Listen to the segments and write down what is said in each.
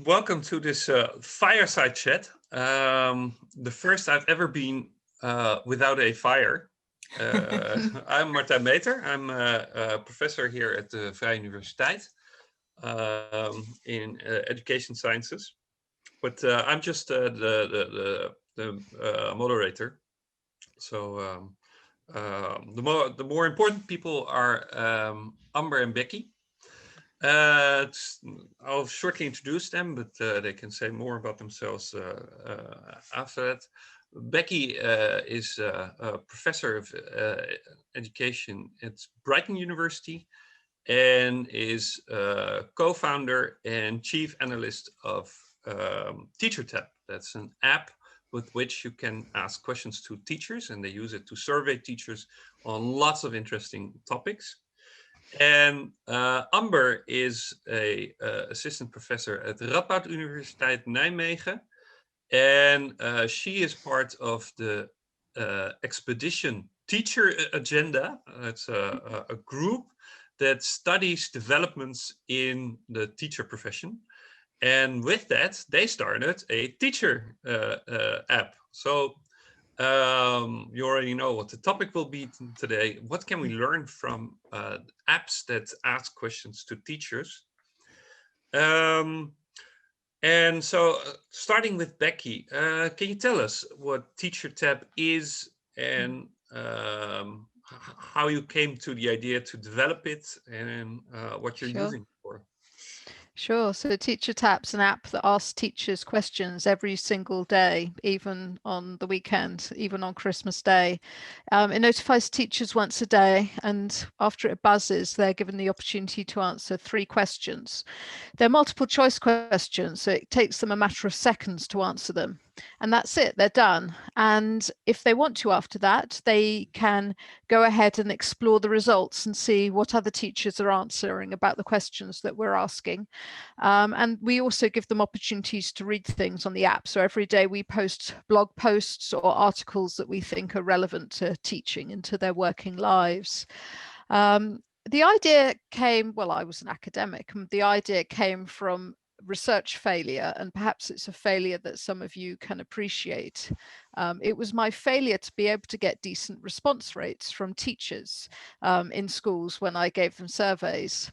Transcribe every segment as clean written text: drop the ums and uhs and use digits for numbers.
Welcome to this fireside chat. The first I've ever been without a fire. I'm Martijn. I'm a professor here at the Vrije Universiteit in education sciences. But I'm just the moderator. So the more important people are Amber and Becky. I'll shortly introduce them, but they can say more about themselves after that. Becky is a professor of education at Brighton University and is co-founder and chief analyst of TeacherTapp. That's an app with which you can ask questions to teachers, and they use it to survey teachers on lots of interesting topics. And Amber is a assistant professor at Radboud Universiteit Nijmegen, and she is part of the Expedition Teacher Agenda. It's a group that studies developments in the teacher profession, and with that, they started a teacher app. So you already know what the topic will be today. What can we learn from apps that ask questions to teachers? And so starting with Becky, can you tell us what TeacherTapp is and how you came to the idea to develop it and what you're using it for? Sure. So TeacherTapp's an app that asks teachers questions every single day, even on the weekend, even on Christmas Day. It notifies teachers once a day, and after it buzzes, they're given the opportunity to answer 3 questions. They're multiple choice questions, so it takes them a matter of seconds to answer them. And that's it, they're done. And if they want to after that, they can go ahead and explore the results and see what other teachers are answering about the questions that we're asking. And we also give them opportunities to read things on the app. So every day we post blog posts or articles that we think are relevant to teaching and to their working lives. The idea came, well, I was an academic, and the idea came from research failure, and perhaps it's a failure that some of you can appreciate. It was my failure to be able to get decent response rates from teachers in schools when I gave them surveys.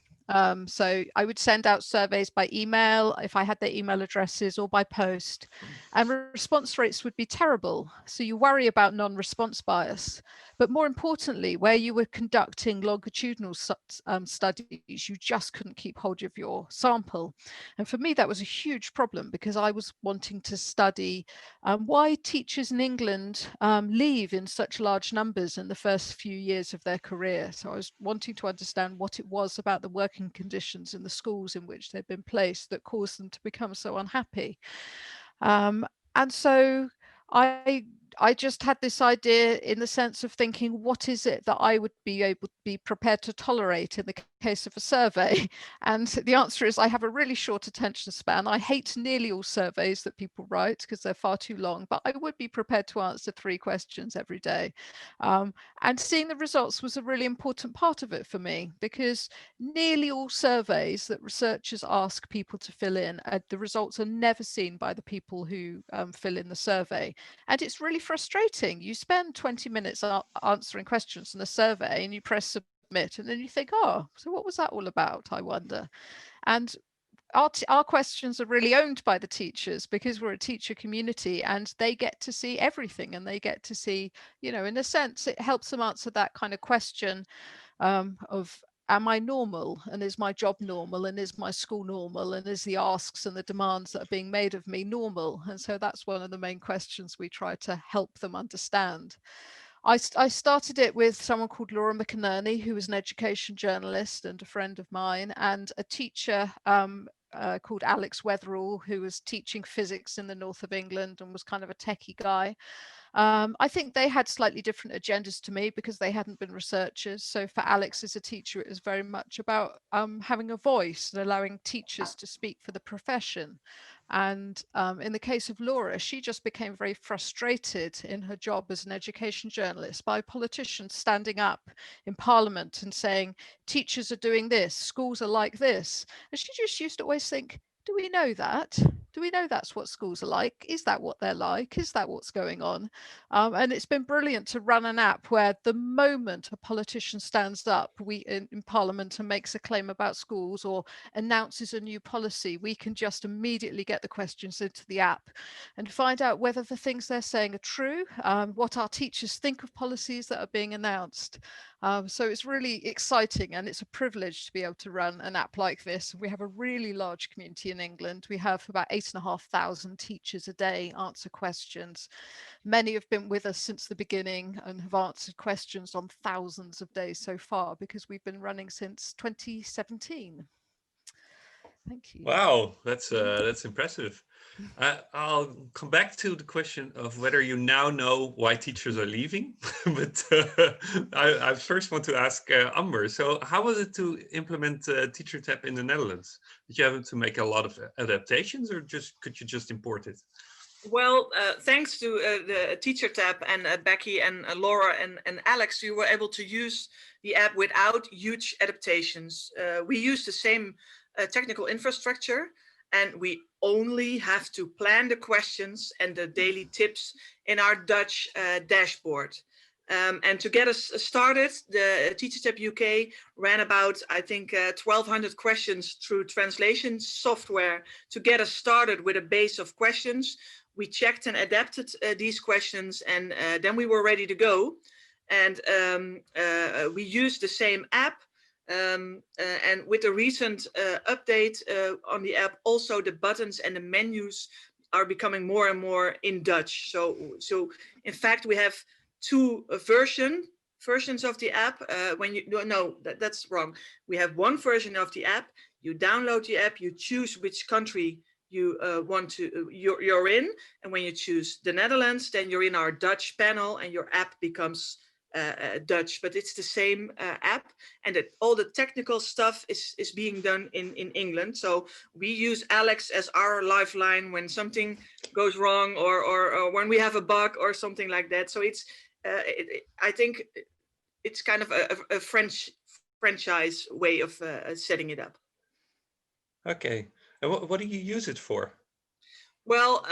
So I would send out surveys by email if I had their email addresses, or by post, and response rates would be terrible. So you worry about non-response bias. But more importantly, where you were conducting longitudinal studies, you just couldn't keep hold of your sample. And for me, that was a huge problem, because I was wanting to study why teachers in England leave in such large numbers in the first few years of their career. So I was wanting to understand what it was about the working conditions in the schools in which they've been placed that caused them to become so unhappy. And so I just had this idea in the sense of thinking, what is it that I would be able to be prepared to tolerate in the case of a survey? And the answer is, I have a really short attention span. I hate nearly all surveys that people write because they're far too long, but I would be prepared to answer 3 questions every day. And seeing the results was a really important part of it for me, because nearly all surveys that researchers ask people to fill in, the results are never seen by the people who fill in the survey. And it's really frustrating. You spend 20 minutes answering questions in a survey and you press submit, and then you think, oh, so what was that all about, I wonder? And our questions are really owned by the teachers, because we're a teacher community, and they get to see everything, and they get to see, you know, in a sense, it helps them answer that kind of question of, am I normal, and is my job normal, and is my school normal, and is the asks and the demands that are being made of me normal? And so that's one of the main questions we try to help them understand. I started it with someone called Laura McInerney, who was an education journalist and a friend of mine, and a teacher called Alex Wetherall, who was teaching physics in the north of England and was kind of a techie guy. I think they had slightly different agendas to me, because they hadn't been researchers. So for Alex as a teacher, it was very much about having a voice and allowing teachers to speak for the profession. And in the case of Laura, she just became very frustrated in her job as an education journalist by politicians standing up in Parliament and saying, teachers are doing this, schools are like this. And she just used to always think, do we know that? Do we know that's what schools are like? Is that what they're like? Is that what's going on? And it's been brilliant to run an app where the moment a politician stands up in Parliament and makes a claim about schools or announces a new policy, we can just immediately get the questions into the app and find out whether the things they're saying are true, what our teachers think of policies that are being announced. So it's really exciting, and it's a privilege to be able to run an app like this. We have a really large community in England. We have about 8,500 teachers a day answer questions. Many have been with us since the beginning and have answered questions on thousands of days so far, because we've been running since 2017. Thank you. Wow, that's impressive. I'll come back to the question of whether you now know why teachers are leaving, but I first want to ask Amber. So, how was it to implement TeacherTapp in the Netherlands? Did you have to make a lot of adaptations, or could you just import it? Well, thanks to the TeacherTapp and Becky and Laura and Alex, we were able to use the app without huge adaptations. We use the same technical infrastructure, and we only have to plan the questions and the daily tips in our Dutch dashboard. And to get us started, the TeacherTappUK ran about, I think, 1,200 questions through translation software to get us started with a base of questions. We checked and adapted these questions, and then we were ready to go. And we used the same app. And with the recent update on the app, also the buttons and the menus are becoming more and more in Dutch. So in fact, we have two versions of the app. That's wrong. We have one version of the app. You download the app, you choose which country you you're in, and when you choose the Netherlands, then you're in our Dutch panel, and your app becomes Dutch, but it's the same app, and all the technical stuff is being done in England. So we use Alex as our lifeline when something goes wrong, or when we have a bug or something like that. So it's I think it's kind of a franchise way of setting it up. Okay, and what do you use it for? Well,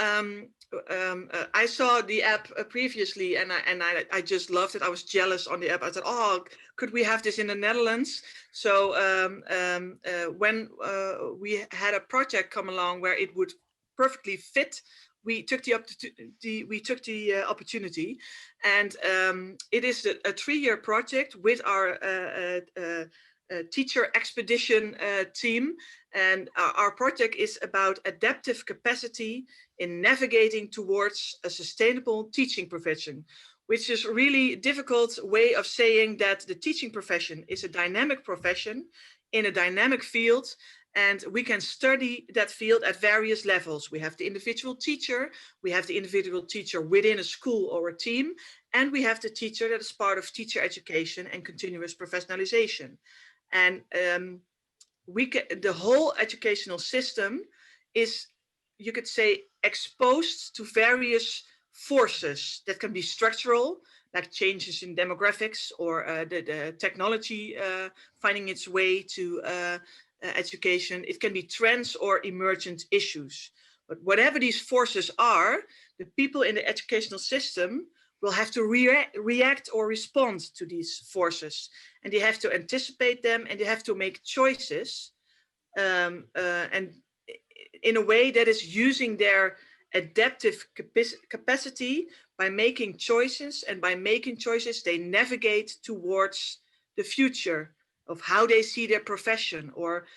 I saw the app previously, and I just loved it. I was jealous on the app. I said, "Oh, could we have this in the Netherlands?" So when we had a project come along where it would perfectly fit, we took the opportunity, and it is a 3-year project with our teacher expedition team. And our project is about adaptive capacity in navigating towards a sustainable teaching profession, which is a really difficult way of saying that the teaching profession is a dynamic profession in a dynamic field, and we can study that field at various levels. We have the individual teacher, we have the individual teacher within a school or a team, and we have the teacher that is part of teacher education and continuous professionalization. And the whole educational system is, you could say, exposed to various forces that can be structural, like changes in demographics, or the technology finding its way to education. It can be trends or emergent issues. But whatever these forces are, the people in the educational system will have to react or respond to these forces. And they have to anticipate them, and they have to make choices, and in a way that is using their adaptive capacity by making choices. And by making choices, they navigate towards the future of how they see their profession, or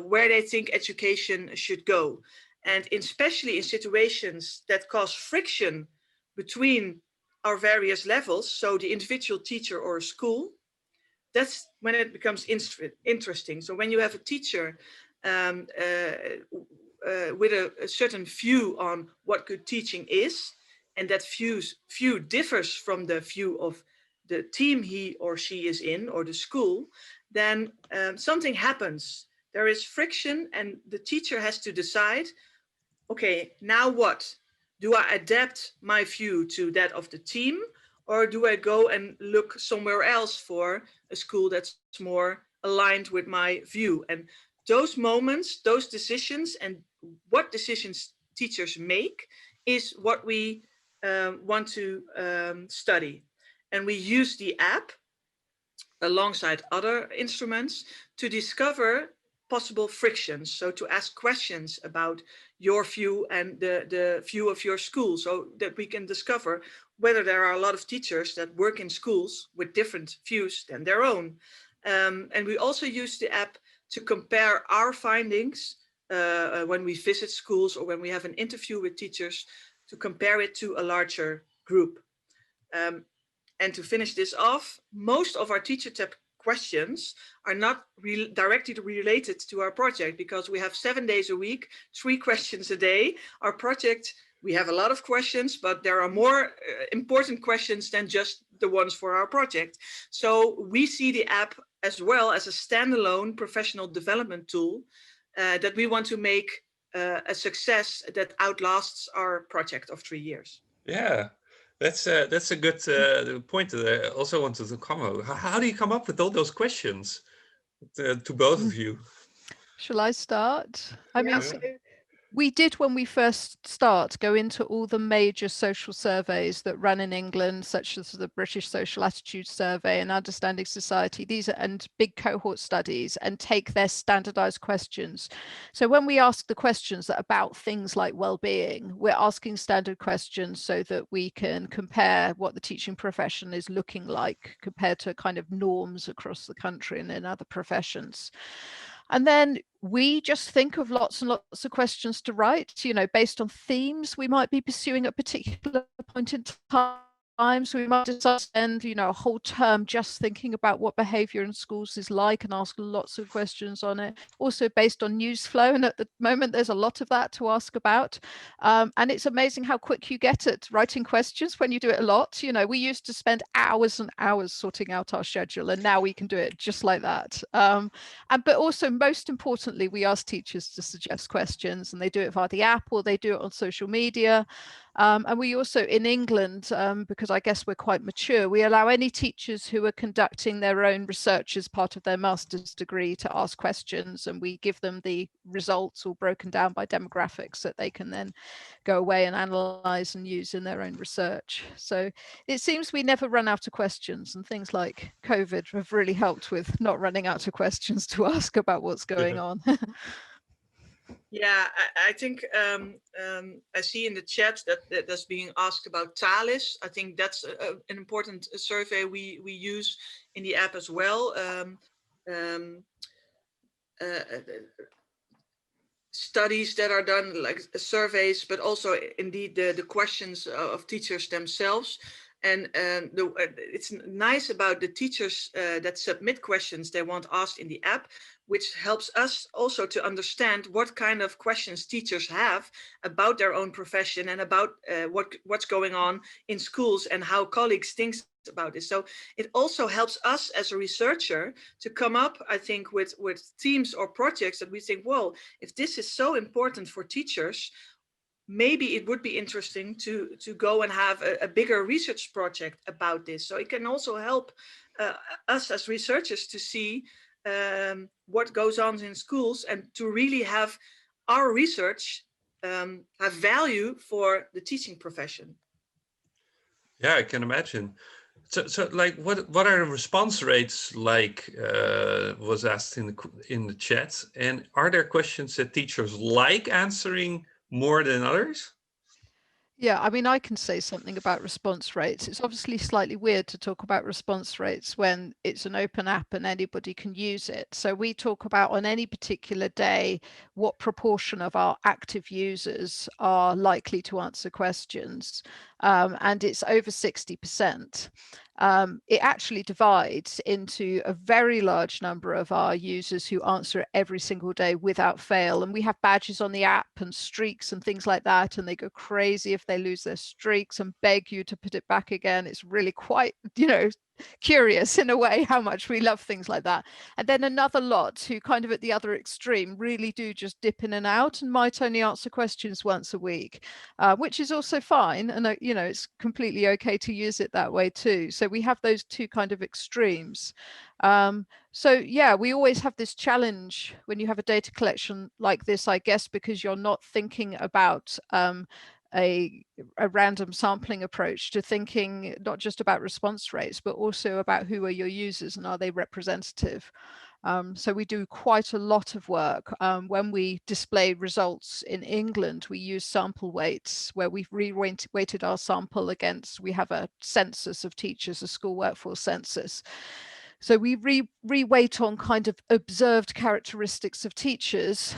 where they think education should go. And especially in situations that cause friction between our various levels, so the individual teacher or a school, that's when it becomes interesting. So when you have a teacher with a certain view on what good teaching is, and that view differs from the view of the team he or she is in, or the school, then something happens. There is friction, and the teacher has to decide, okay, now what? Do I adapt my view to that of the team, or do I go and look somewhere else for a school that's more aligned with my view? And those moments, those decisions, and what decisions teachers make is what we want to study. And we use the app alongside other instruments to discover possible frictions. So to ask questions about your view and the view of your school, so that we can discover whether there are a lot of teachers that work in schools with different views than their own. And we also use the app to compare our findings when we visit schools or when we have an interview with teachers, to compare it to a larger group. And to finish this off, most of our TeacherTapp questions are not directly related to our project, because we have 7 days a week, 3 questions a day. Our project, we have a lot of questions, but there are more important questions than just the ones for our project. So we see the app as well as a standalone professional development tool that we want to make a success that outlasts our project of 3 years. Yeah. That's a good point that I also wanted to comment. How do you come up with all those questions to both of you? Shall I start? I mean, Yeah. so we did, when we first go into all the major social surveys that run in England, such as the British Social Attitude Survey and Understanding Society, these are, and big cohort studies, and take their standardized questions. So when we ask the questions that are about things like well-being, we're asking standard questions so that we can compare what the teaching profession is looking like compared to kind of norms across the country and in other professions. And then we just think of lots and lots of questions to write, you know, based on themes we might be pursuing at a particular point in time. So we might decide to spend, you know, a whole term just thinking about what behavior in schools is like and ask lots of questions on it. Also based on news flow. And at the moment, there's a lot of that to ask about. And it's amazing how quick you get at writing questions when you do it a lot. You know, we used to spend hours and hours sorting out our schedule, and now we can do it just like that. But also, most importantly, we ask teachers to suggest questions, and they do it via the app or they do it on social media. And we also, in England, because I guess we're quite mature, we allow any teachers who are conducting their own research as part of their master's degree to ask questions, and we give them the results all broken down by demographics that they can then go away and analyze and use in their own research. So it seems we never run out of questions, and things like COVID have really helped with not running out of questions to ask about what's going on. Yeah, I think I see in the chat that that's being asked about Thalys. I think that's an important survey we use in the app as well. Studies that are done, like surveys, but also indeed the questions of teachers themselves. And it's nice about the teachers that submit questions they want asked in the app, which helps us also to understand what kind of questions teachers have about their own profession and about what's going on in schools and how colleagues think about this. So it also helps us as a researcher to come up, I think, with themes or projects that we think, well, if this is so important for teachers, maybe it would be interesting to go and have a bigger research project about this. So it can also help us as researchers to see what goes on in schools and to really have our research have value for the teaching profession. Yeah, I can imagine. So like, what are the response rates like? Was asked in the chat, and are there questions that teachers like answering more than others? Yeah, I mean, I can say something about response rates. It's obviously slightly weird to talk about response rates when it's an open app and anybody can use it. So we talk about on any particular day, what proportion of our active users are likely to answer questions. And it's over 60%. It actually divides into a very large number of our users who answer it every single day without fail. And we have badges on the app and streaks and things like that. And they go crazy if they lose their streaks and beg you to put it back again. It's really quite, you know, curious in a way how much we love things like that. And then another lot who kind of at the other extreme really do just dip in and out and might only answer questions once a week, which is also fine. And, you know, it's completely okay to use it that way too. So we have those two kind of extremes. So yeah, we always have this challenge when you have a data collection like this, I guess, because you're not thinking about a random sampling approach to thinking not just about response rates, but also about who are your users and are they representative. So we do quite a lot of work. When we display results in England, we use sample weights where we've re-weighted our sample against, we have a census of teachers, a school workforce census. So we re-weight on kind of observed characteristics of teachers,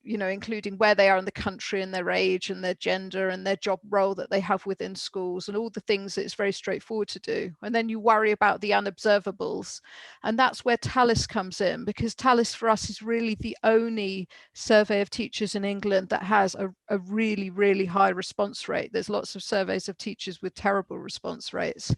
you know, including where they are in the country and their age and their gender and their job role that they have within schools and all the things that it's very straightforward to do. And then you worry about the unobservables. And that's where TALIS comes in, because TALIS for us is really the only survey of teachers in England that has a really, really high response rate. There's lots of surveys of teachers with terrible response rates.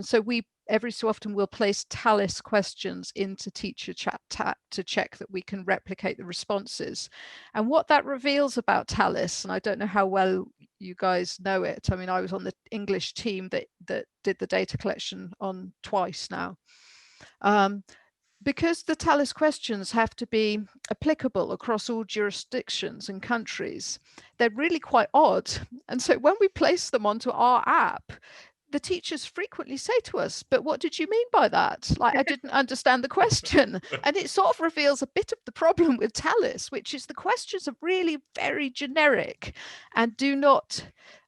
So we every so often we'll place TALIS questions into TeacherTapp to check that we can replicate the responses. And what that reveals about TALIS, and I don't know how well you guys know it. I mean, I was on the English team that did the data collection on twice now. Because the TALIS questions have to be applicable across all jurisdictions and countries, they're really quite odd. And so when we place them onto our app, the teachers frequently say to us, but what did you mean by that? Like, I didn't understand the question. And it sort of reveals a bit of the problem with TALIS, which is the questions are really very generic and do not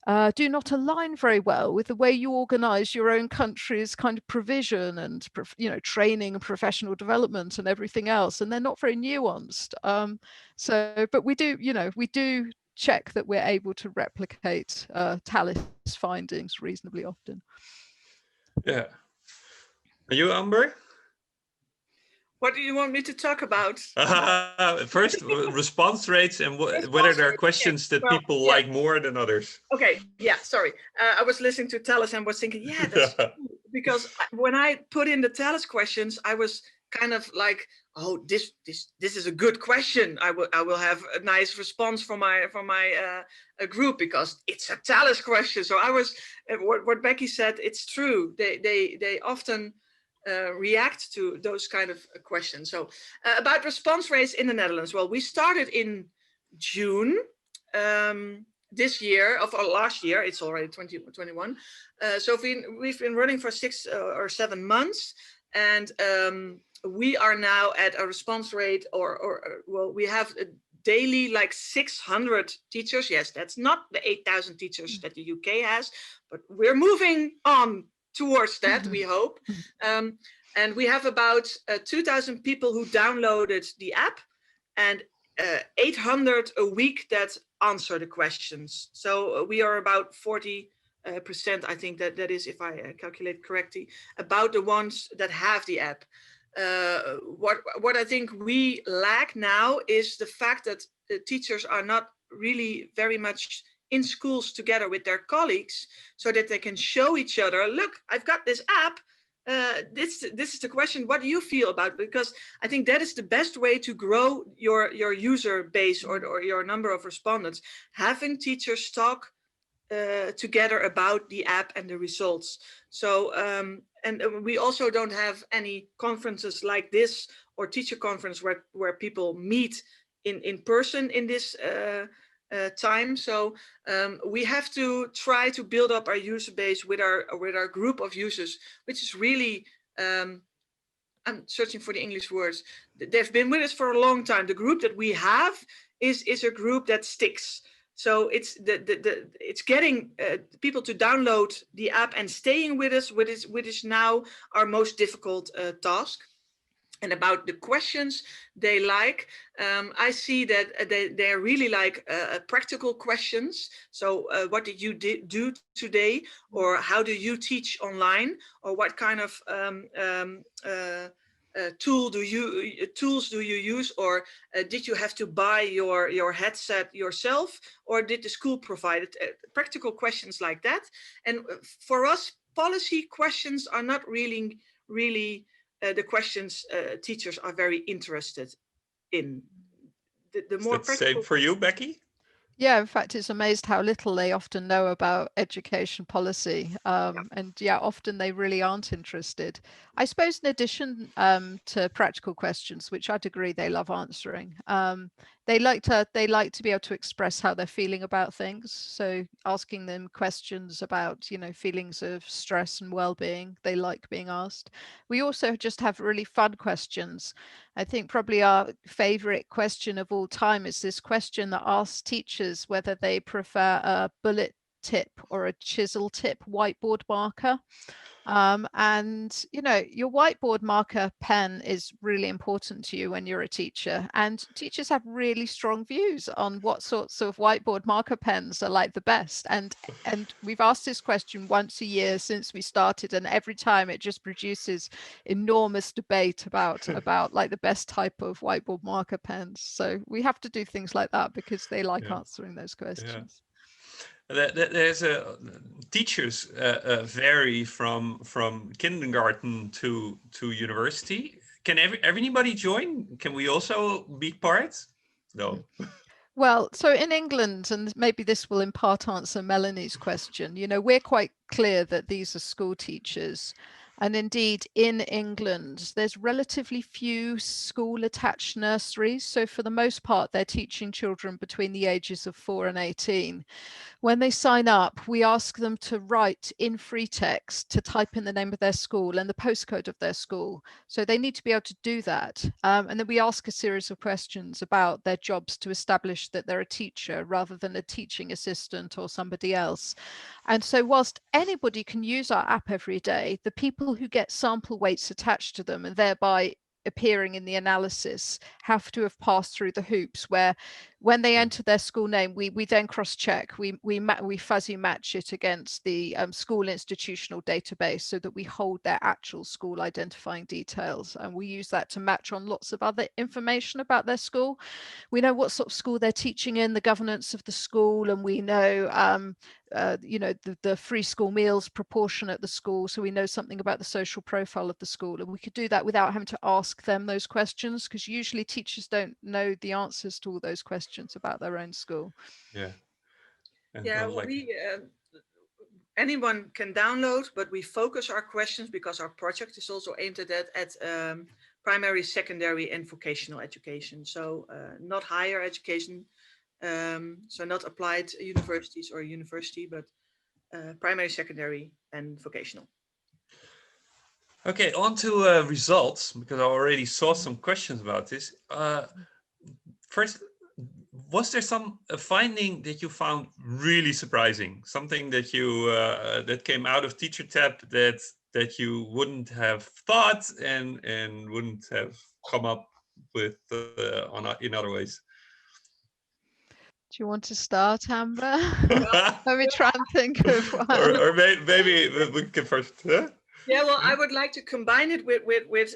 align very well with the way you organize your own country's kind of provision and, you know, training and professional development and everything else. And they're not very nuanced. But we do, you know, we do check that we're able to replicate TALIS findings reasonably often. Yeah. Are you, Amber? What do you want me to talk about? First, response rates and whether there are questions that people like more than others. Okay, yeah, sorry. I was listening to TALIS and was thinking, yeah, that's true. Because when I put in the TALIS questions, I was kind of like, oh, this is a good question. I will have a nice response from my group because it's a TALIS question. So I was what Becky said. It's true. They often react to those kind of questions. So about response rates in the Netherlands. Well, we started in June this year or last year. It's already 2021. So we've been running for 6 or 7 months, and we are now at a response rate well, we have a daily like 600 teachers. Yes, that's not the 8,000 teachers that the UK has, but we're moving on towards that, we hope. And we have about 2,000 people who downloaded the app and 800 a week that answer the questions. So we are about 40%, I think that is, if I calculate correctly, about the ones that have the app. What I think we lack now is the fact that teachers are not really very much in schools together with their colleagues so that they can show each other, look, I've got this app. This is the question. What do you feel about it? Because I think that is the best way to grow your user base or your number of respondents. Having teachers talk together about the app and the results. So and we also don't have any conferences like this or teacher conference where people meet in person in this time. So we have to try to build up our user base with our group of users, which is really I'm searching for the English words. They've been with us for a long time. The group that we have is a group that sticks. So it's getting people to download the app and staying with us, which is now our most difficult task. And about the questions they like, I see that they really like practical questions. So what did you do today? Or how do you teach online? Or what kind of tools do you use? Or did you have to buy your headset yourself? Or did the school provide it? Practical questions like that. And for us, policy questions are not really the questions teachers are very interested in. The more Is that the same for you, Becky? Yeah, in fact, it's amazed how little they often know about education policy. And yeah, often they really aren't interested. I suppose in addition to practical questions, which I'd agree they love answering, they like to be able to express how they're feeling about things. So asking them questions about, you know, feelings of stress and well-being, they like being asked. We also just have really fun questions. I think probably our favorite question of all time is this question that asks teachers whether they prefer a bullet tip or a chisel tip whiteboard marker. And, you know, your whiteboard marker pen is really important to you when you're a teacher. And teachers have really strong views on what sorts of whiteboard marker pens are like the best. And we've asked this question once a year since we started, and every time it just produces enormous debate about like the best type of whiteboard marker pens. So we have to do things like that because they like answering those questions. There's teachers vary from kindergarten to university. Can everybody join? Can we also be part? No. Well, so in England, and maybe this will in part answer Melanie's question, you know, we're quite clear that these are school teachers. And indeed, in England, there's relatively few school attached nurseries. So for the most part, they're teaching children between the ages of 4 and 18. When they sign up, we ask them to write in free text, to type in the name of their school and the postcode of their school. So they need to be able to do that. And then we ask a series of questions about their jobs to establish that they're a teacher rather than a teaching assistant or somebody else. And so whilst anybody can use our app every day, the people who get sample weights attached to them and thereby appearing in the analysis have to have passed through the hoops where when they enter their school name, we then cross-check, we fuzzy match it against the school institutional database so that we hold their actual school identifying details. And we use that to match on lots of other information about their school. We know what sort of school they're teaching in, the governance of the school, and we know you know, the free school meals proportion at the school, so we know something about the social profile of the school. And we could do that without having to ask them those questions, because usually teachers don't know the answers to all those questions about their own school. Yeah. And yeah, anyone can download, but we focus our questions because our project is also aimed at that at primary, secondary, and vocational education. So not higher education, so not applied universities or university, but primary, secondary, and vocational. Okay, on to results, because I already saw some questions about this. First, was there some finding that you found really surprising? Something that you that came out of TeacherTapp that you wouldn't have thought and wouldn't have come up with in other ways? Do you want to start, Amber? Let me try and think of one. or maybe we can first. Huh? Yeah, well, I would like to combine it with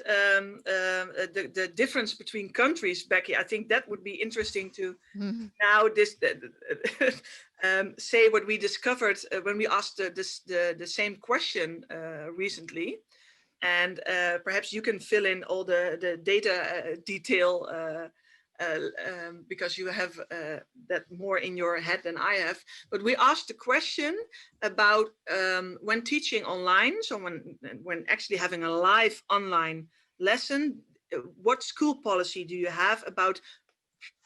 the difference between countries, Becky. I think that would be interesting to now say what we discovered when we asked the same question recently. And perhaps you can fill in all the data detail because you have that more in your head than I have. But we asked the question about when teaching online, so when actually having a live online lesson, what school policy do you have about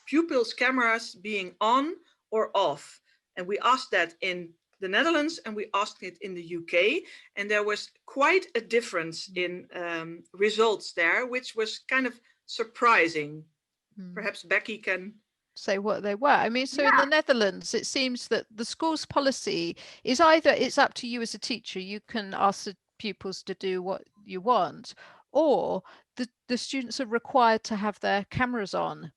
pupils' cameras being on or off? And we asked that in the Netherlands and we asked it in the UK, and there was quite a difference in results there, which was kind of surprising. Perhaps Becky can say what they were. I mean, so in the Netherlands, it seems that the school's policy is either it's up to you as a teacher, you can ask the pupils to do what you want, or the students are required to have their cameras on.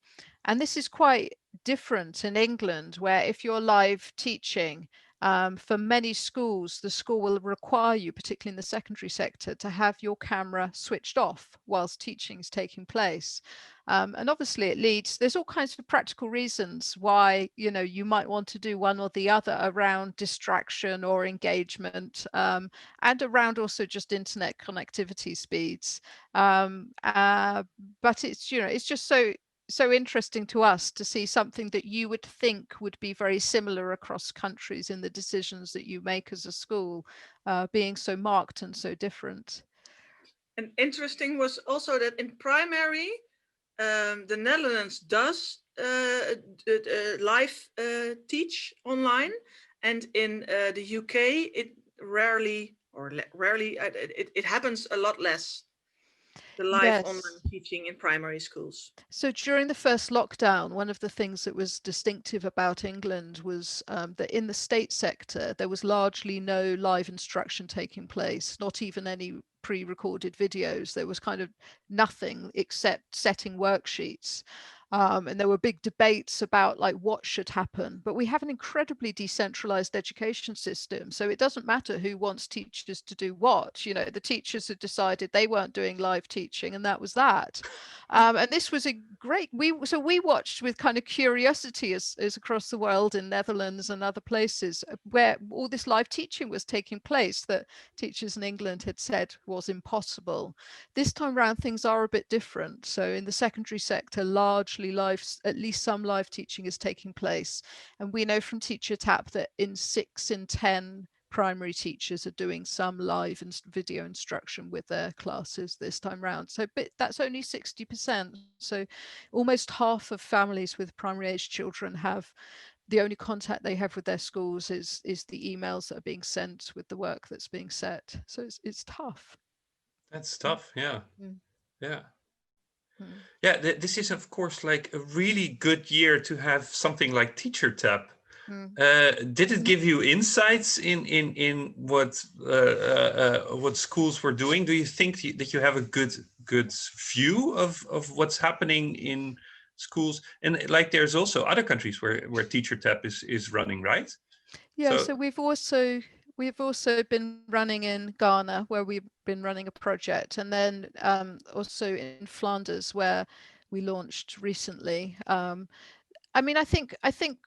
And this is quite different in England, where if you're live teaching, For many schools, the school will require you, particularly in the secondary sector, to have your camera switched off whilst teaching is taking place. And obviously it leads, there's all kinds of practical reasons why, you know, you might want to do one or the other around distraction or engagement, and around also just internet connectivity speeds. But it's, you know, it's just so interesting to us to see something that you would think would be very similar across countries in the decisions that you make as a school, being so marked and so different. And interesting was also that in primary, the Netherlands does live teach online, and in the UK it rarely it happens a lot less. The live online teaching in primary schools. So during the first lockdown, one of the things that was distinctive about England was that in the state sector, there was largely no live instruction taking place, not even any pre-recorded videos. There was kind of nothing except setting worksheets. And there were big debates about like what should happen, but we have an incredibly decentralized education system. So it doesn't matter who wants teachers to do what, you know, the teachers had decided they weren't doing live teaching and that was that. And this was a great, we watched with kind of curiosity as across the world in Netherlands and other places where all this live teaching was taking place that teachers in England had said was impossible. This time around, things are a bit different. So in the secondary sector, largely live, at least some live teaching is taking place. And we know from TeacherTapp that in 6 in 10 primary teachers are doing some live video instruction with their classes this time round. So but that's only 60%. So almost half of families with primary age children have the only contact they have with their schools is the emails that are being sent with the work that's being set. So it's tough. That's tough. Yeah. Mm. Yeah. Mm. Yeah. This is, of course, like a really good year to have something like TeacherTapp. Did it give you insights in what schools were doing? Do you think that you have a good view of what's happening in schools? And like, there's also other countries where TeacherTapp is running, right? Yeah. So we've also been running in Ghana, where we've been running a project, and then also in Flanders, where we launched recently. I mean, I think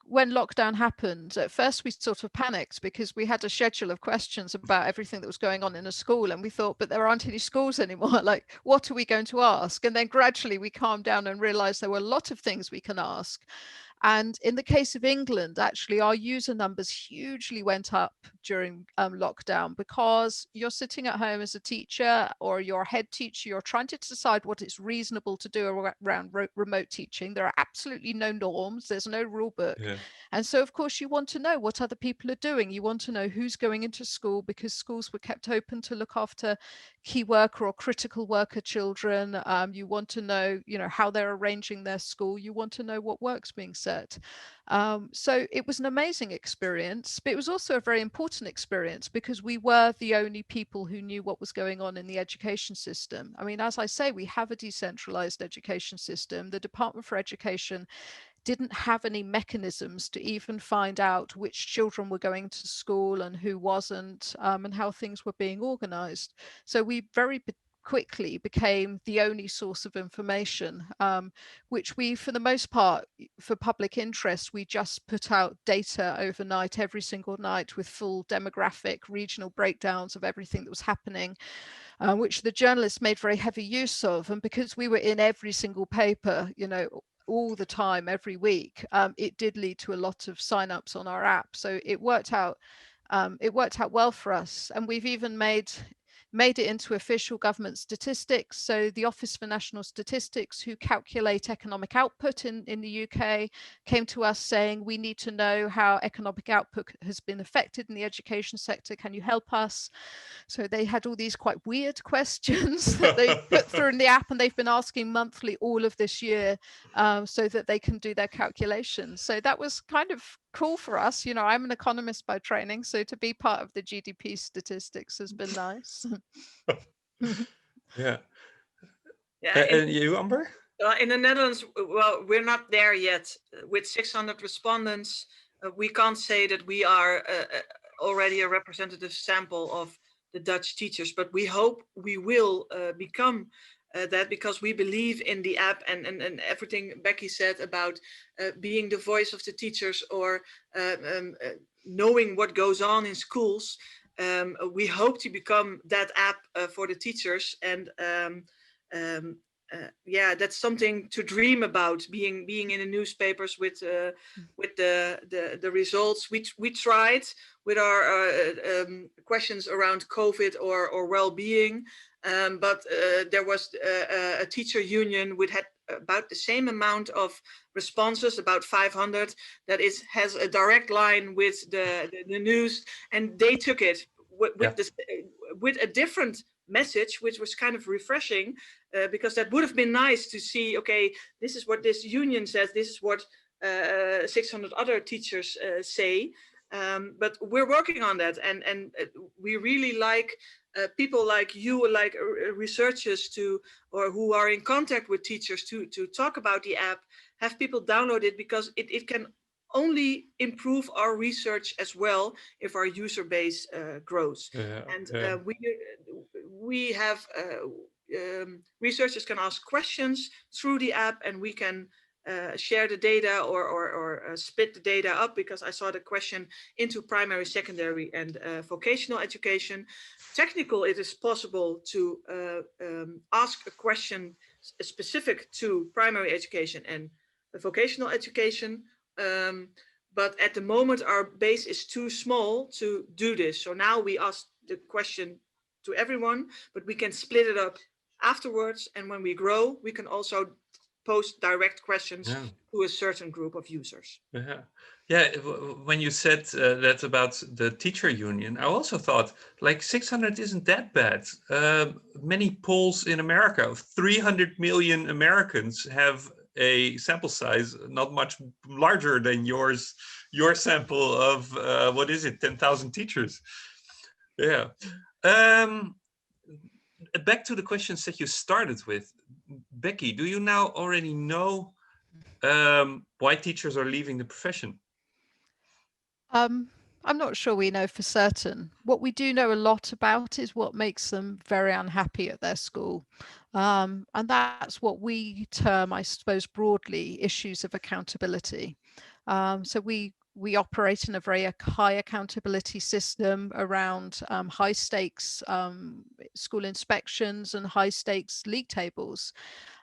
when lockdown happened, at first we sort of panicked because we had a schedule of questions about everything that was going on in a school. And we thought, but there aren't any schools anymore. Like, what are we going to ask? And then gradually we calmed down and realized there were a lot of things we can ask. And in the case of England, actually, our user numbers hugely went up during lockdown because you're sitting at home as a teacher or you're a head teacher, you're trying to decide what is reasonable to do around remote teaching. There are absolutely no norms, there's no rule book. Yeah. And so, of course, you want to know what other people are doing. You want to know who's going into school because schools were kept open to look after key worker or critical worker children. You want to know, you know, how they're arranging their school. You want to know what work's being said. So it was an amazing experience, but it was also a very important experience because we were the only people who knew what was going on in the education system. I mean, as I say, we have a decentralized education system. The Department for Education didn't have any mechanisms to even find out which children were going to school and who wasn't, and how things were being organized. So we very quickly became the only source of information, which we, for the most part, for public interest, we just put out data overnight, every single night, with full demographic regional breakdowns of everything that was happening, which the journalists made very heavy use of. And because we were in every single paper, you know, all the time, every week, it did lead to a lot of signups on our app. So it worked out well for us. And we've even made it into official government statistics. So the Office for National Statistics, who calculate economic output in the UK, came to us saying, we need to know how economic output has been affected in the education sector. Can you help us? So they had all these quite weird questions that they put through in the app, and they've been asking monthly all of this year, so that they can do their calculations. So that was kind of cool for us. You know, I'm an economist by training, so to be part of the GDP statistics has been nice. Yeah. And you, Amber? In the Netherlands, well, we're not there yet. With 600 respondents, we can't say that we are already a representative sample of the Dutch teachers, but we hope we will become that, because we believe in the app and everything Becky said about being the voice of the teachers, or knowing what goes on in schools. We hope to become that app for the teachers, and yeah, that's something to dream about. Being in the newspapers with the results. We tried with our questions around COVID or well-being, but there was a teacher union which had about the same amount of responses, about 500, that has a direct line with the news, and they took it with a different message, which was kind of refreshing, because that would have been nice to see, okay, this is what this union says, this is what 600 other teachers say, but we're working on that, and we really like people like you, like researchers or who are in contact with teachers to talk about the app, have people download it, because it can only improve our research as well if our user base grows. We have researchers can ask questions through the app, and we can share the data or split the data up, because I saw the question into primary, secondary, and vocational education. Technical, it is possible to ask a question specific to primary education and vocational education. But at the moment, our base is too small to do this. So now we ask the question to everyone, but we can split it up afterwards. And when we grow, we can also post direct questions to a certain group of users. Yeah. When you said that about the teacher union, I also thought like 600 isn't that bad. Many polls in America, 300 million Americans have a sample size not much larger than your sample of what is it, 10,000 teachers. Yeah. Back to the questions that you started with, Becky, do you now already know why teachers are leaving the profession? I'm not sure we know for certain. What we do know a lot about is what makes them very unhappy at their school. And that's what we term, I suppose, broadly, issues of accountability. So we operate in a very high accountability system around high stakes school inspections and high stakes league tables.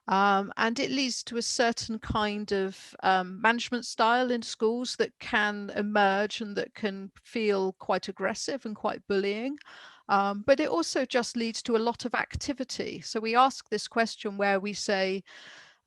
And it leads to a certain kind of management style in schools that can emerge and that can feel quite aggressive and quite bullying. But it also just leads to a lot of activity. So we ask this question where we say,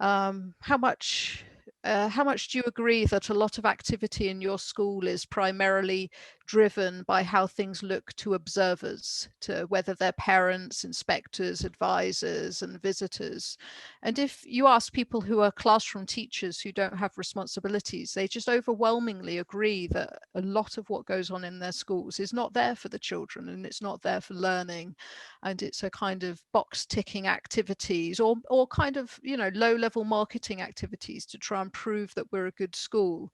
how much do you agree that a lot of activity in your school is primarily driven by how things look to observers, to whether they're parents, inspectors, advisors, and visitors? And if you ask people who are classroom teachers who don't have responsibilities, they just overwhelmingly agree that a lot of what goes on in their schools is not there for the children, and it's not there for learning, and it's a kind of box ticking activities or kind of, you know, low level marketing activities to try and prove that we're a good school.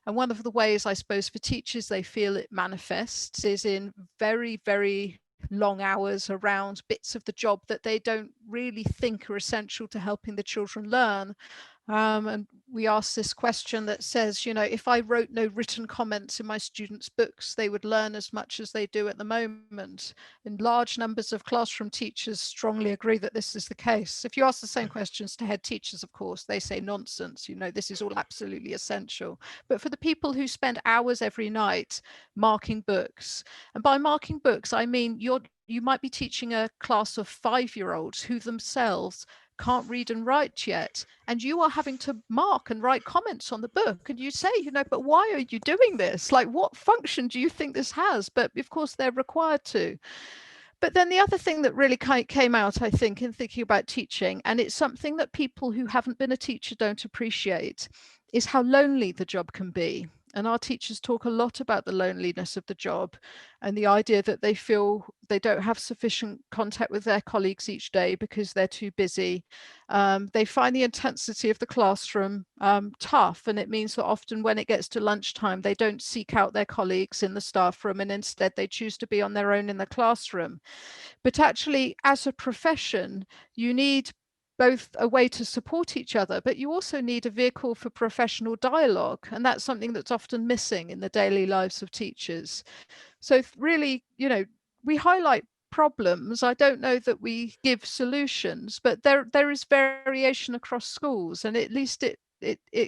And one of the ways, I suppose, for teachers they feel it manifests is in very, very long hours around bits of the job that they don't really think are essential to helping the children learn. And we asked this question that says, you know, if I wrote no written comments in my students' books, they would learn as much as they do at the moment. And large numbers of classroom teachers strongly agree that this is the case. If you ask the same questions to head teachers, of course, they say nonsense, you know, this is all absolutely essential. But for the people who spend hours every night marking books, and by marking books, I mean you might be teaching a class of 5-year-olds who themselves can't read and write yet, and you are having to mark and write comments on the book, and you say, you know, but why are you doing this? Like, what function do you think this has? But of course they're required to. But then the other thing that really came out, I think, in thinking about teaching, and it's something that people who haven't been a teacher don't appreciate, is how lonely the job can be. And our teachers talk a lot about the loneliness of the job and the idea that they feel they don't have sufficient contact with their colleagues each day because they're too busy. They find the intensity of the classroom tough, and it means that often when it gets to lunchtime, they don't seek out their colleagues in the staff room, and instead they choose to be on their own in the classroom. But actually, as a profession, you need both a way to support each other, but you also need a vehicle for professional dialogue. And that's something that's often missing in the daily lives of teachers. So really, you know, we highlight problems. I don't know that we give solutions, but there is variation across schools, and at least it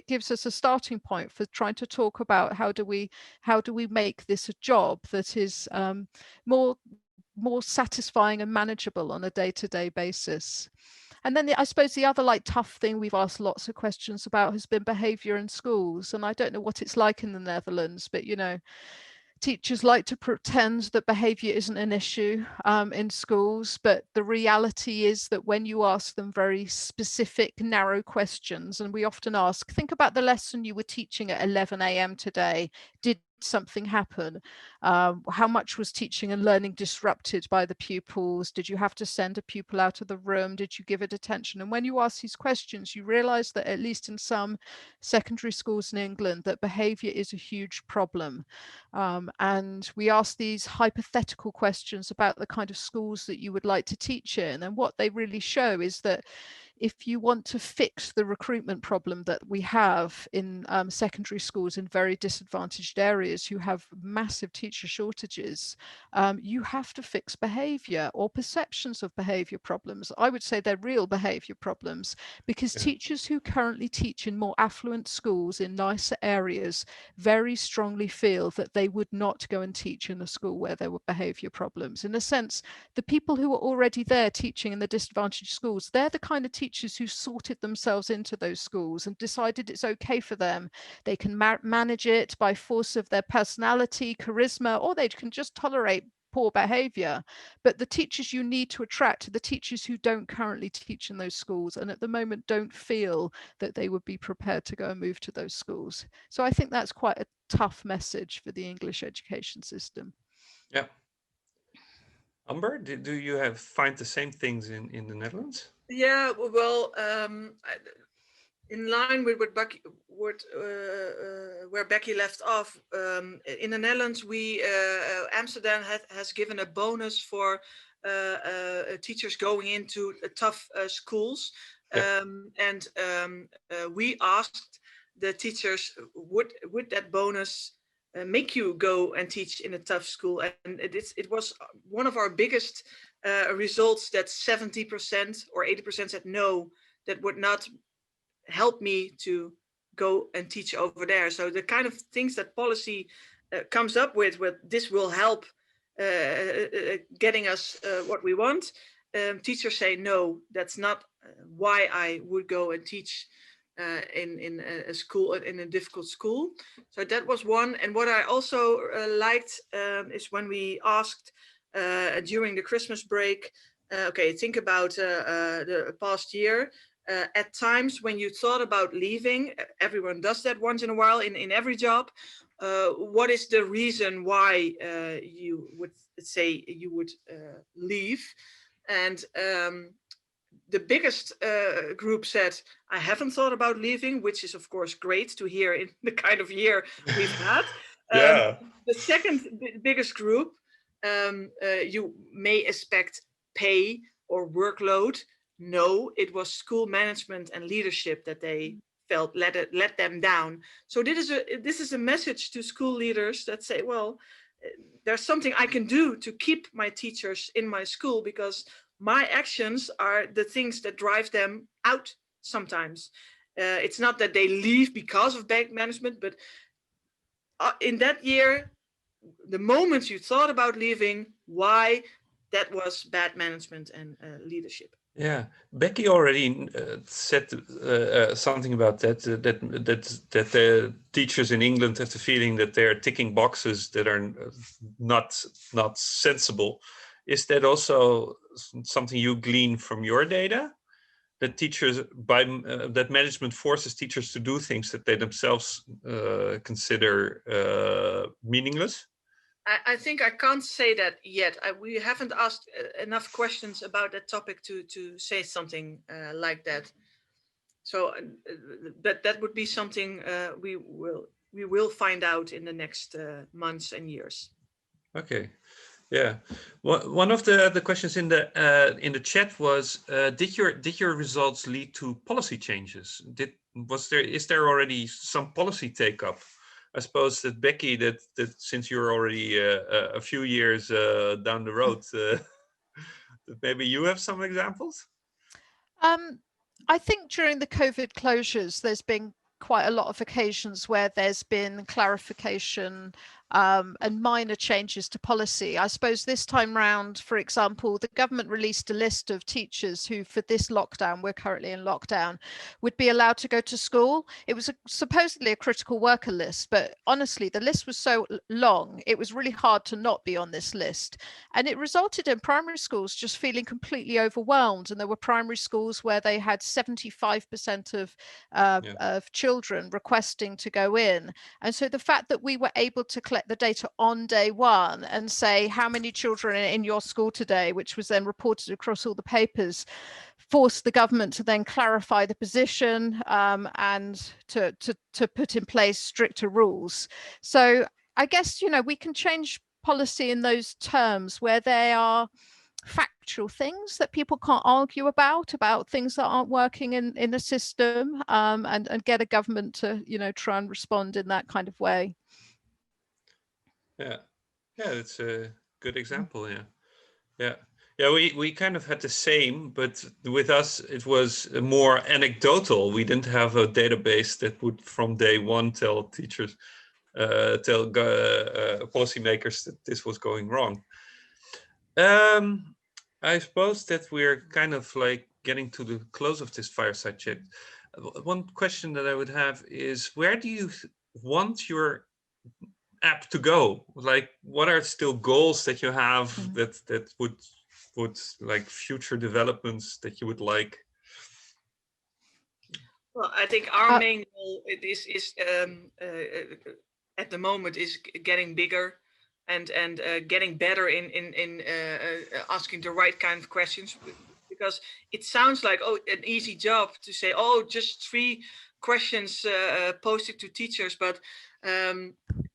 gives us a starting point for trying to talk about how do we make this a job that is more satisfying and manageable on a day-to-day basis. And then I suppose the other like tough thing we've asked lots of questions about has been behavior in schools. And I don't know what it's like in the Netherlands, but you know, teachers like to pretend that behavior isn't an issue in schools, but the reality is that when you ask them very specific, narrow questions, and we often ask, think about the lesson you were teaching at 11 a.m. today. Did something happen? How much was teaching and learning disrupted by the pupils? Did you have to send a pupil out of the room? Did you give it attention? And when you ask these questions, you realize that at least in some secondary schools in England, that behavior is a huge problem. And we ask these hypothetical questions about the kind of schools that you would like to teach in. And what they really show is that if you want to fix the recruitment problem that we have in secondary schools in very disadvantaged areas who have massive teacher shortages, you have to fix behavior or perceptions of behavior problems. I would say they're real behavior problems, because teachers who currently teach in more affluent schools in nicer areas very strongly feel that they would not go and teach in a school where there were behavior problems. In a sense, the people who are already there teaching in the disadvantaged schools, they're the kind of teachers who sorted themselves into those schools and decided it's okay for them. They can manage it by force of their personality, charisma, or they can just tolerate poor behavior. But the teachers you need to attract are the teachers who don't currently teach in those schools and at the moment don't feel that they would be prepared to go and move to those schools. So I think that's quite a tough message for the English education system. Yeah. Amber, do you find the same things in the Netherlands? Yeah, well, in line with what Becky, where Becky left off, in the Netherlands, Amsterdam has given a bonus for teachers going into tough schools, and we asked the teachers, would that bonus make you go and teach in a tough school? And it was one of our biggest results that 70% or 80% said no, that would not help me to go and teach over there. So the kind of things that policy comes up with this will help getting us what we want. Teachers say, no, that's not why I would go and teach in a school, in a difficult school. So that was one. And what I also liked is when we asked during the Christmas break, okay, think about the past year. At times when you thought about leaving, everyone does that once in a while in every job. What is the reason why you would say you would leave? And the biggest group said, I haven't thought about leaving, which is of course great to hear in the kind of year we've had. The second biggest group, you may expect pay or workload. No, it was school management and leadership that they felt let them down. So this is a message to school leaders that say, well, there's something I can do to keep my teachers in my school, because my actions are the things that drive them out sometimes. It's not that they leave because of bad management, but in that year, the moment you thought about leaving, why? That was bad management and leadership. Yeah, Becky already said something about that. That the teachers in England have the feeling that they're ticking boxes that are not sensible. Is that also something you glean from your data? that teachers that management forces teachers to do things that they themselves consider meaningless? I think I can't say that yet. We haven't asked enough questions about that topic to say something like that. So that would be something we will find out in the next months and years. Okay, yeah. One of the questions in the chat was, did your results lead to policy changes? Is there already some policy take up? I suppose that Becky, that since you're already a few years down the road, that maybe you have some examples? I think during the COVID closures, there's been quite a lot of occasions where there's been clarification and minor changes to policy. I suppose this time round, for example, the government released a list of teachers who, for this lockdown, we're currently in lockdown, would be allowed to go to school. It was supposedly a critical worker list, but honestly, the list was so long, it was really hard to not be on this list. And it resulted in primary schools just feeling completely overwhelmed. And there were primary schools where they had 75% of children requesting to go in. And so the fact that we were able to collect the data on day one and say how many children are in your school today, which was then reported across all the papers, forced the government to then clarify the position and to put in place stricter rules. So I guess, you know, we can change policy in those terms where they are factual things that people can't argue about things that aren't working in the system, and get a government to, you know, try and respond in that kind of way. Yeah, that's a good example. Yeah. We kind of had the same, but with us it was more anecdotal. We didn't have a database that would from day one tell teachers, tell policymakers that this was going wrong. I suppose that we're kind of like getting to the close of this fireside chat. One question that I would have is, where do you want your app to go? Like, what are still goals that you have that would like future developments that you would like? Well, I think our main goal is at the moment is getting bigger and getting better in asking the right kind of questions, because it sounds like, oh, an easy job to say, oh, just 3 questions posted to teachers, but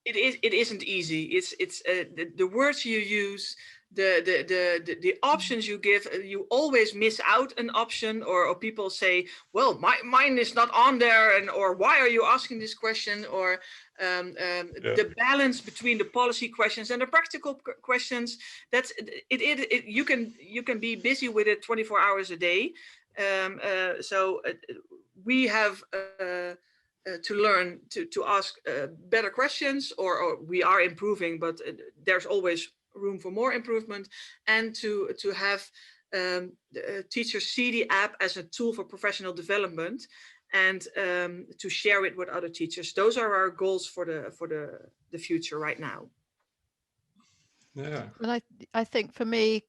it isn't easy. It's the words you use, the options you give. You always miss out an option, or people say, well, mine is not on there, and or why are you asking this question, or the balance between the policy questions and the practical questions. That's it. You can be busy with it 24 hours a day. So we have to learn to ask better questions, or we are improving, but there's always room for more improvement, and to have teachers see the app as a tool for professional development, and to share it with other teachers. Those are our goals for the future right now. Yeah. And I think for me,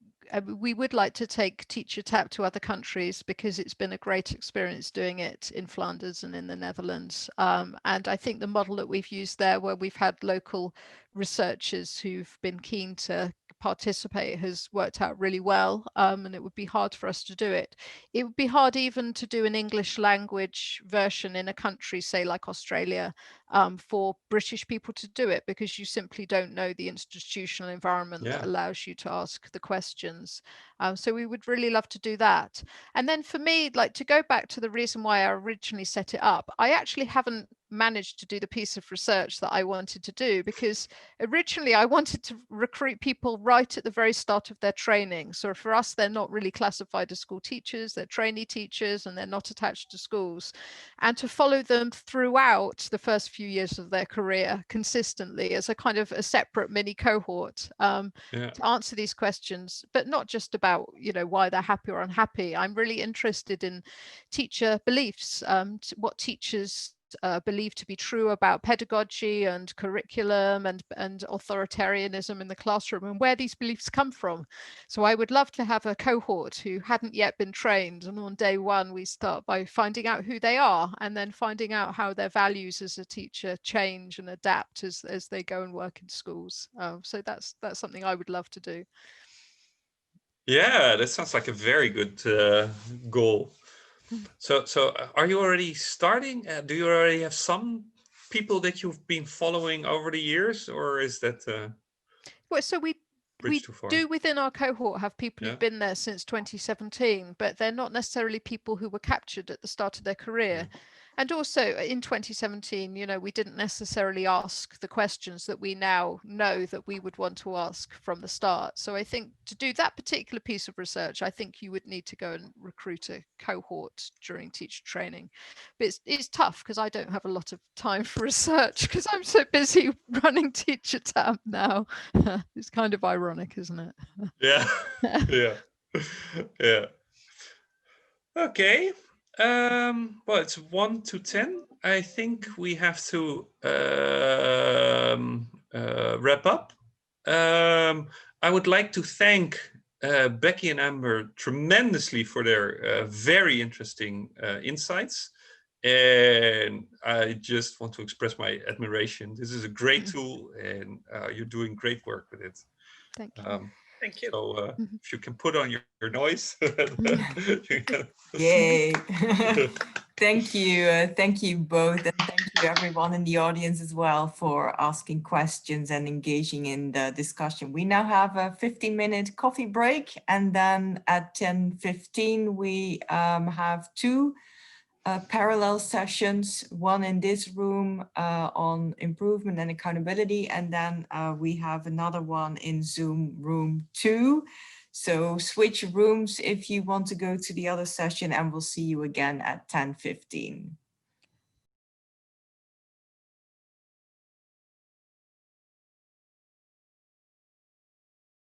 we would like to take TeacherTapp to other countries, because it's been a great experience doing it in Flanders and in the Netherlands. And I think the model that we've used there, where we've had local researchers who've been keen to participate, has worked out really well, and it would be hard for us to do it. It would be hard even to do an English language version in a country, say like Australia, for British people to do it, because you simply don't know the institutional environment that allows you to ask the questions. So we would really love to do that. And then for me, like, to go back to the reason why I originally set it up, I actually haven't managed to do the piece of research that I wanted to do, because originally I wanted to recruit people right at the very start of their training. So for us, they're not really classified as school teachers, they're trainee teachers, and they're not attached to schools, and to follow them throughout the first few years of their career consistently as a kind of a separate mini cohort, to answer these questions, but not just about, you know, why they're happy or unhappy. I'm really interested in teacher beliefs, what teachers believe to be true about pedagogy and curriculum and authoritarianism in the classroom, and where these beliefs come from. So I would love to have a cohort who hadn't yet been trained, and on day one we start by finding out who they are, and then finding out how their values as a teacher change and adapt as they go and work in schools. So that's something I would love to do. Yeah, that sounds like a very good goal. So are you already starting? Do you already have some people that you've been following over the years, or is that well, so we too far? do within our cohort have people Yeah. who've been there since 2017, but they're not necessarily people who were captured at the start of their career. Yeah. And also in 2017, you know, we didn't necessarily ask the questions that we now know that we would want to ask from the start. So I think to do that particular piece of research, I think you would need to go and recruit a cohort during teacher training. But it's tough because I don't have a lot of time for research because I'm so busy running TeacherTapp now. It's kind of ironic, isn't it? Yeah. Yeah. Yeah. Okay. Well, it's 1 to 10. I think we have to wrap up. I would like to thank Becky and Amber tremendously for their very interesting insights. And I just want to express my admiration. This is a great tool, and you're doing great work with it. Thank you. Thank you. So if you can put on your noise. Yay. Thank you both, and thank you everyone in the audience as well for asking questions and engaging in the discussion. We now have a 15-minute coffee break, and then at 10:15 we have two parallel sessions, one in this room on improvement and accountability, and then we have another one in Zoom room 2. So switch rooms if you want to go to the other session, and we'll see you again at 10:15.